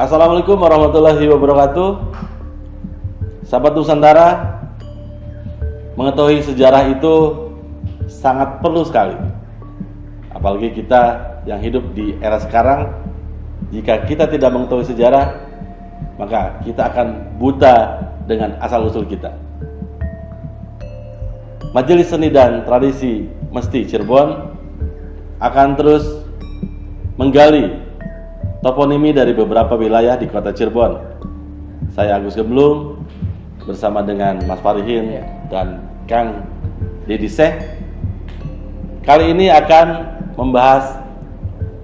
Assalamualaikum warahmatullahi wabarakatuh. Sahabat Nusantara, mengetahui sejarah itu sangat perlu sekali. Apalagi kita yang hidup di era sekarang, jika kita tidak mengetahui sejarah, maka kita akan buta dengan asal-usul kita. Majelis Seni dan Tradisi Mesti Cirebon akan terus menggali toponimi dari beberapa wilayah di kota Cirebon. Saya Agus Gemblung bersama dengan Mas Farihin dan Kang Dedi Syekh. Kali ini akan membahas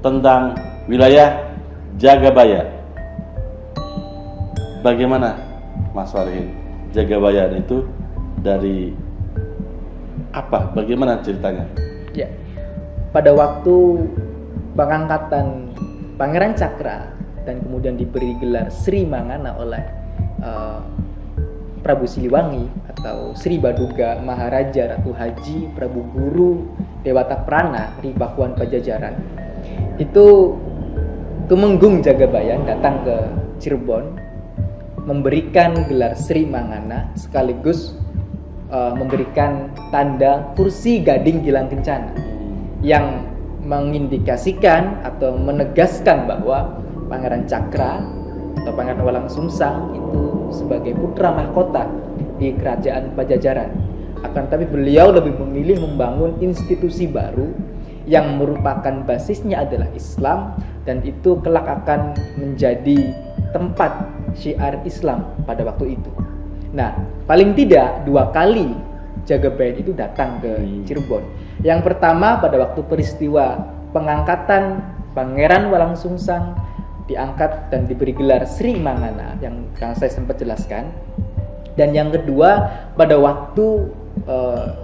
tentang wilayah Jagabaya. Bagaimana Mas Farihin? Jagabaya itu dari apa? Bagaimana ceritanya? Ya, pada waktu pengangkatan Pangeran Cakra dan kemudian diberi gelar Sri Mangana oleh Prabu Siliwangi atau Sri Baduga Maharaja Ratu Haji Prabu Guru Dewata Prana Ribakuan Pajajaran, itu Tumenggung Jagabayan datang ke Cirebon memberikan gelar Sri Mangana sekaligus memberikan tanda kursi Gading Gilang Kencana yang mengindikasikan atau menegaskan bahwa Pangeran Cakra atau Pangeran Walang Sungsang itu sebagai putra mahkota di kerajaan Pajajaran. Akan tetapi beliau lebih memilih membangun institusi baru yang merupakan basisnya adalah Islam, dan itu kelak akan menjadi tempat syiar Islam pada waktu itu. Nah, paling tidak 2 kali Jagabayan itu datang ke Cirebon. Yang pertama pada waktu peristiwa pengangkatan Pangeran Walang Sungsang diangkat dan diberi gelar Sri Mangana yang saya sempat jelaskan. Dan yang kedua pada waktu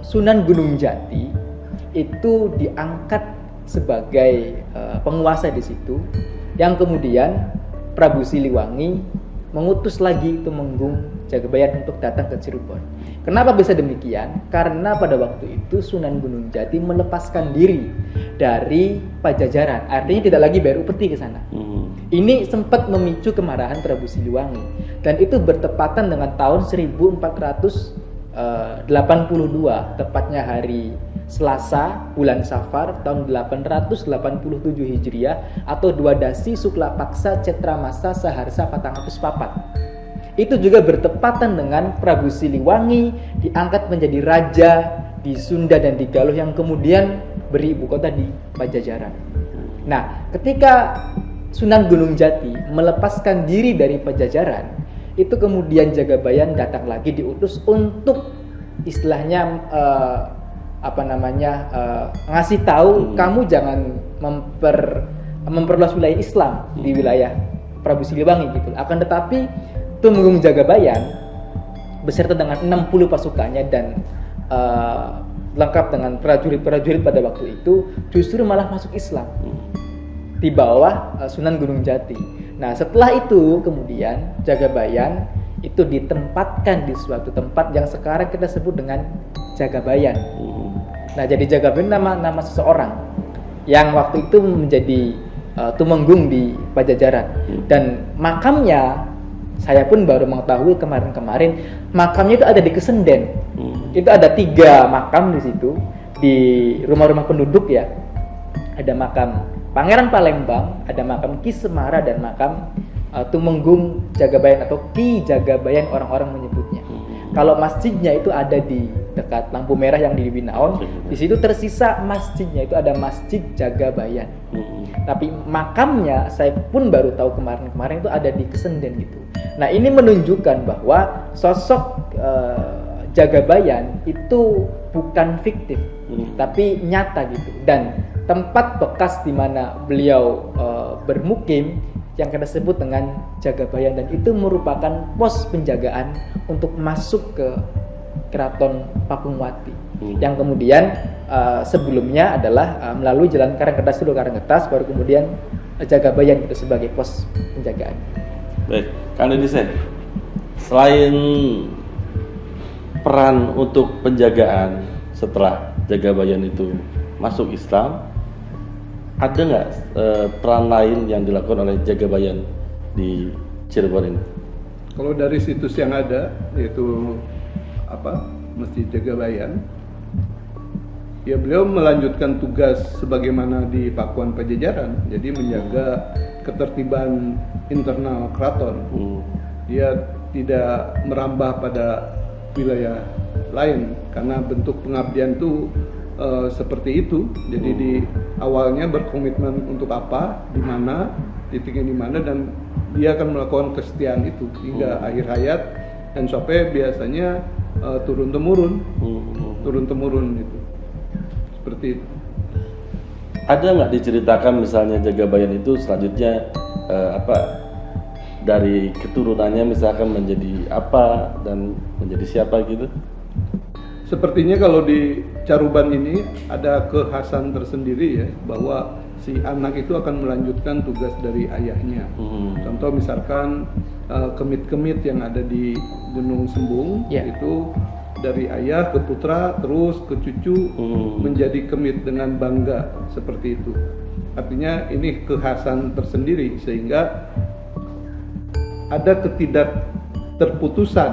Sunan Gunung Jati itu diangkat sebagai penguasa di situ, yang kemudian Prabu Siliwangi mengutus lagi Tumenggung Jagabayan untuk datang ke Cirebon. Kenapa bisa demikian? Karena pada waktu itu Sunan Gunung Jati melepaskan diri dari Pajajaran, artinya tidak lagi bayar upeti ke sana. Ini sempat memicu kemarahan Prabu Siliwangi, dan itu bertepatan dengan tahun 1482, tepatnya hari Selasa bulan Safar tahun 887 Hijriah atau 2 Dasi Sukla Paksa Cetra Masa Saharsa 404. Itu juga bertepatan dengan Prabu Siliwangi diangkat menjadi raja di Sunda dan di Galuh yang kemudian beribu kota di Pajajaran. Nah, ketika Sunan Gunung Jati melepaskan diri dari Pajajaran, itu kemudian Jagabayan datang lagi diutus untuk istilahnya ngasih tahu kamu jangan memperluas wilayah Islam di wilayah Prabu Siliwangi gitu. Akan tetapi Tumenggung Jagabayan beserta dengan 60 pasukannya dan lengkap dengan prajurit-prajurit pada waktu itu justru malah masuk Islam di bawah Sunan Gunung Jati. Nah, setelah itu kemudian Jagabayan itu ditempatkan di suatu tempat yang sekarang kita sebut dengan Jagabayan. Nah, jadi Jagabayan nama seseorang yang waktu itu menjadi tumenggung di Pajajaran, dan makamnya saya pun baru mengetahui kemarin-kemarin makamnya itu ada di Kesenden. Itu ada 3 makam di situ di rumah-rumah penduduk ya. Ada makam Pangeran Palembang, ada makam Ki Semara, dan makam Tumenggung Jagabayan atau Ki Jagabayan orang-orang menyebutnya. Kalau masjidnya itu ada di dekat lampu merah yang di Winaon. Di situ tersisa masjidnya itu ada Masjid Jagabayan. Tapi makamnya saya pun baru tahu kemarin-kemarin itu ada di Kesenden gitu. Nah, ini menunjukkan bahwa sosok Jagabayan itu bukan fiktif, tapi nyata gitu. Dan tempat bekas di mana beliau bermukim yang kita sebut dengan Jagabayan, dan itu merupakan pos penjagaan untuk masuk ke Keraton Pakumwati yang kemudian sebelumnya adalah melalui Jalan Karangkertas dulu, Karangkertas baru kemudian Jagabayan itu sebagai pos penjagaan. Baik, Kang Dedi Syekh, selain peran untuk penjagaan setelah Jagabayan itu masuk Islam, ada nggak peran lain yang dilakukan oleh Jagabayan di Cirebon ini? Kalau dari situs yang ada, yaitu Masjid Jagabayan, ya beliau melanjutkan tugas sebagaimana di Pakuan Pajajaran, jadi menjaga ketertiban internal keraton. Dia tidak merambah pada wilayah lain karena bentuk pengabdian itu seperti itu. Jadi di awalnya berkomitmen untuk apa, di mana, titiknya di mana, dan dia akan melakukan kesetiaan itu hingga akhir hayat, dan sampai biasanya turun temurun itu. Seperti itu. Ada nggak diceritakan misalnya Jagabayan itu selanjutnya dari keturunannya misalkan menjadi apa dan menjadi siapa gitu? Sepertinya kalau di Caruban ini ada kekhasan tersendiri ya, bahwa si anak itu akan melanjutkan tugas dari ayahnya. Contoh misalkan kemit-kemit yang ada di Gunung Sembung, itu dari ayah ke putra terus ke cucu menjadi kemit dengan bangga, seperti itu. Artinya ini kekhasan tersendiri sehingga ada ketidakterputusan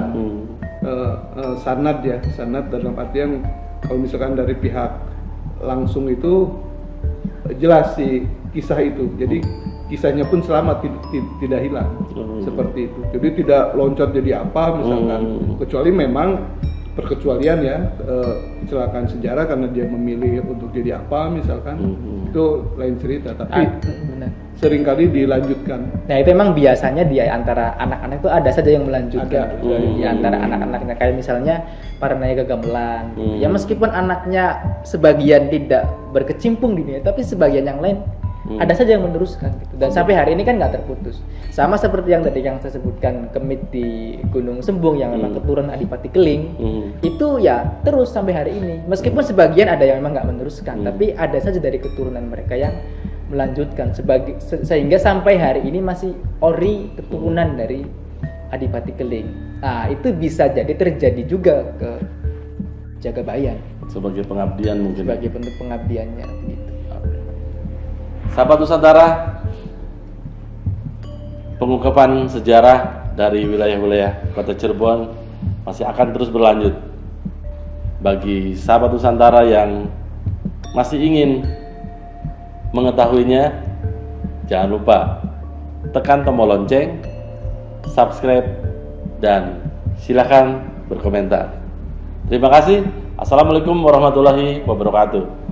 sanad dalam artian kalau misalkan dari pihak langsung itu jelas si kisah itu, jadi kisahnya pun selamat, tidak hilang, seperti itu. Jadi tidak loncat jadi apa misalkan, kecuali memang perkecualian ya, kecelakaan sejarah karena dia memilih untuk jadi apa misalkan, itu lain cerita, tapi seringkali dilanjutkan. Nah itu memang biasanya di antara anak-anak itu ada saja yang melanjutkan di antara anak-anaknya, kayak misalnya para Naya Gamelan. Ya meskipun anaknya sebagian tidak berkecimpung di dunia, tapi sebagian yang lain ada saja yang meneruskan gitu. Dan sampai hari ini kan nggak terputus. Sama seperti yang tadi yang saya sebutkan kemit di Gunung Sembung yang memang keturunan Adipati Keling, itu ya terus sampai hari ini. Meskipun sebagian ada yang memang nggak meneruskan, tapi ada saja dari keturunan mereka yang melanjutkan sehingga sampai hari ini masih ori keturunan dari Adipati Keling. Nah itu bisa jadi terjadi juga ke Jagabayan sebagai pengabdian mungkin. Sebagai bentuk pengabdiannya gitu. Sahabat Nusantara, pengungkapan sejarah dari wilayah-wilayah Kota Cirebon masih akan terus berlanjut. Bagi sahabat Nusantara yang masih ingin mengetahuinya, jangan lupa tekan tombol lonceng, subscribe, dan silakan berkomentar. Terima kasih. Assalamualaikum warahmatullahi wabarakatuh.